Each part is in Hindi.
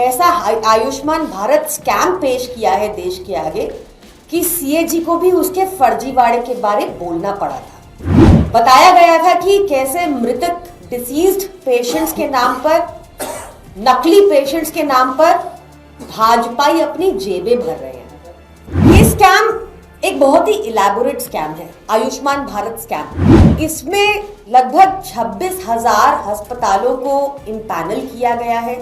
ऐसा आयुष्मान भारत स्कैम पेश किया है देश के आगे कि सीएजी को भी उसके फर्जीवाड़े के बारे बोलना पड़ा था। बताया गया था कि कैसे मृतक डिसीज्ड पेशेंट्स के नाम पर, नकली पेशेंट्स के नाम पर भाजपाई अपनी जेबें भर रहे हैं। ये स्कैम एक बहुत ही इलैबोरेट स्कैम है, आयुष्मान भारत स्कैम। इसमें लगभग 26,000 अस्पतालों को इम्पैनल किया गया है,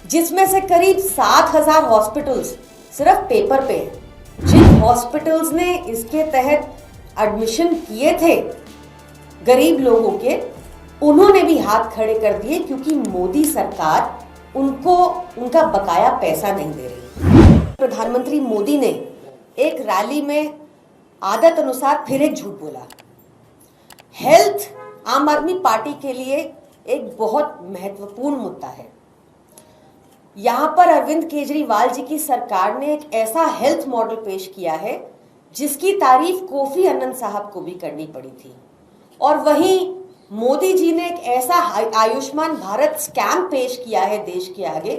जिसमें से करीब 7,000 हॉस्पिटल्स सिर्फ पेपर पे हैं। जिन हॉस्पिटल्स ने इसके तहत एडमिशन किए थे गरीब लोगों के, उन्होंने भी हाथ खड़े कर दिए क्योंकि मोदी सरकार उनको उनका बकाया पैसा नहीं दे रही। प्रधानमंत्री मोदी ने एक रैली में आदत अनुसार फिर एक झूठ बोला। हेल्थ आम आदमी पार्टी के लिए एक बहुत महत्वपूर्ण मुद्दा है। यहां पर अरविंद केजरीवाल जी की सरकार ने एक ऐसा हेल्थ मॉडल पेश किया है जिसकी तारीफ कोफी अन्नन साहब को भी करनी पड़ी थी, और वहीं मोदी जी ने एक ऐसा आयुष्मान भारत स्कैम पेश किया है देश के आगे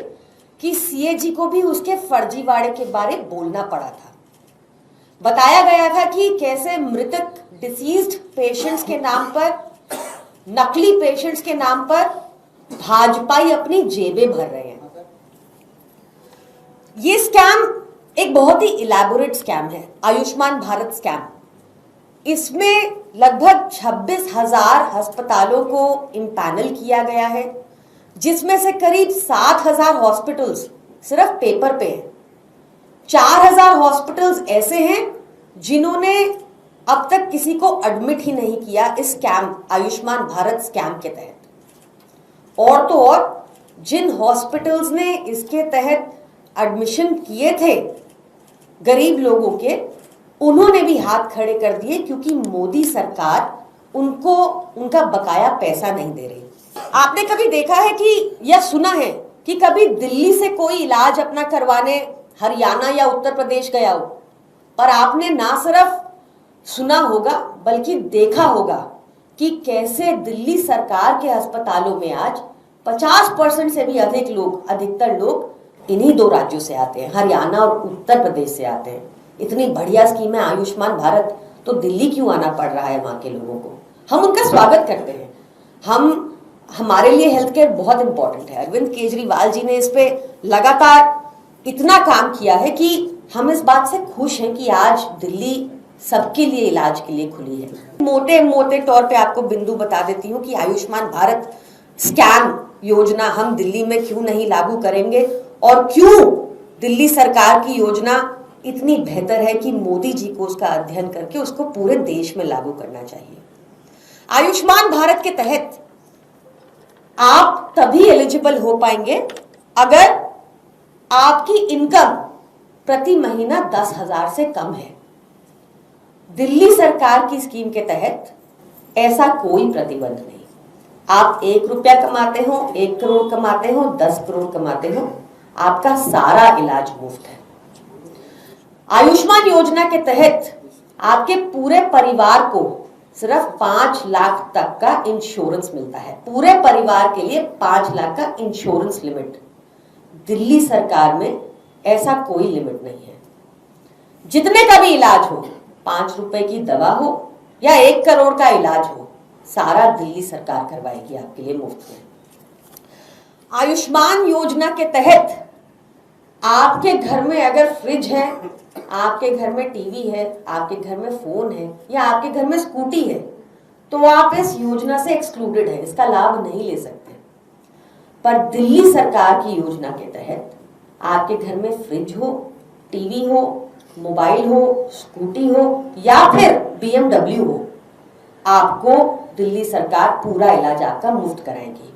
कि सीएजी को भी उसके फर्जीवाड़े के बारे बोलना पड़ा था। बताया गया था कि कैसे मृतक डिसीज्ड पेशेंट्स के नाम पर, नकली पेशेंट्स के नाम पर भाजपाई अपनी जेबें भर रहे हैं। ये स्कैम एक बहुत ही इलैबोरेट स्कैम है, आयुष्मान भारत स्कैम। इसमें लगभग 26,000 अस्पतालों को इम्पैनल किया गया है, जिसमें से करीब 7,000 हॉस्पिटल्स सिर्फ पेपर पे हैं। 4,000 हॉस्पिटल्स ऐसे हैं जिन्होंने अब तक किसी को एडमिट ही नहीं किया इस स्कैम, आयुष्मान भारत स्कैम के तहत। और तो और जिन हॉस्पिटल्स ने इसके तहत एडमिशन किए थे गरीब लोगों के, उन्होंने भी हाथ खड़े कर दिए क्योंकि मोदी सरकार उनको उनका बकाया पैसा नहीं दे रही। आपने कभी देखा है कि या सुना है कि कभी दिल्ली से कोई इलाज अपना करवाने हरियाणा या उत्तर प्रदेश गया हो, पर आपने ना सिर्फ सुना होगा बल्कि देखा होगा कि कैसे दिल्ली सरकार के अस्पतालों में आज 50% से भी अधिक लोग, अधिकतर लोग इन्हीं दो राज्यों से आते हैं, हरियाणा और उत्तर प्रदेश से आते हैं। इतनी बढ़िया स्कीम है आयुष्मान भारत, तो दिल्ली क्यों आना पड़ रहा है वहां के लोगों को? हम उनका स्वागत करते हैं। हमारे लिए हेल्थ केयर बहुत इंपॉर्टेंट है। अरविंद केजरीवाल जी ने इस पे लगातार इतना काम किया है कि हम इस बात से खुश हैं कि आज दिल्ली सबके लिए इलाज के लिए खुली है। मोटे मोटे तौर पे आपको बिंदु बता देती हूँ कि आयुष्मान भारत स्कैम योजना हम दिल्ली में क्यों नहीं लागू करेंगे, और क्यों दिल्ली सरकार की योजना इतनी बेहतर है कि मोदी जी को उसका अध्ययन करके उसको पूरे देश में लागू करना चाहिए। आयुष्मान भारत के तहत आप तभी एलिजिबल हो पाएंगे अगर आपकी इनकम प्रति महीना 10,000 से कम है। दिल्ली सरकार की स्कीम के तहत ऐसा कोई प्रतिबंध नहीं। आप 1 रुपया कमाते हो, 1 करोड़ कमाते हो, 10 करोड़ कमाते हो, आपका सारा इलाज मुफ्त है। आयुष्मान योजना के तहत आपके पूरे परिवार को सिर्फ 5 लाख तक का इंश्योरेंस मिलता है। पूरे परिवार के लिए 5 लाख का इंश्योरेंस लिमिट। दिल्ली सरकार में ऐसा कोई लिमिट नहीं है। जितने का भी इलाज हो, 5 रुपए की दवा हो या 1 करोड़ का इलाज हो, सारा दिल्ली सरकार करवाएगी आपके लिए मुफ्त में। आयुष्मान योजना के तहत आपके घर में अगर फ्रिज है, आपके घर में टीवी है, आपके घर में फोन है या आपके घर में स्कूटी है, तो आप इस योजना से एक्सक्लूडेड है, इसका लाभ नहीं ले सकते। पर दिल्ली सरकार की योजना के तहत आपके घर में फ्रिज हो, टीवी हो, मोबाइल हो, स्कूटी हो या फिर BMW हो, आपको दिल्ली सरकार पूरा इलाज आपका मुफ्त कराएगी।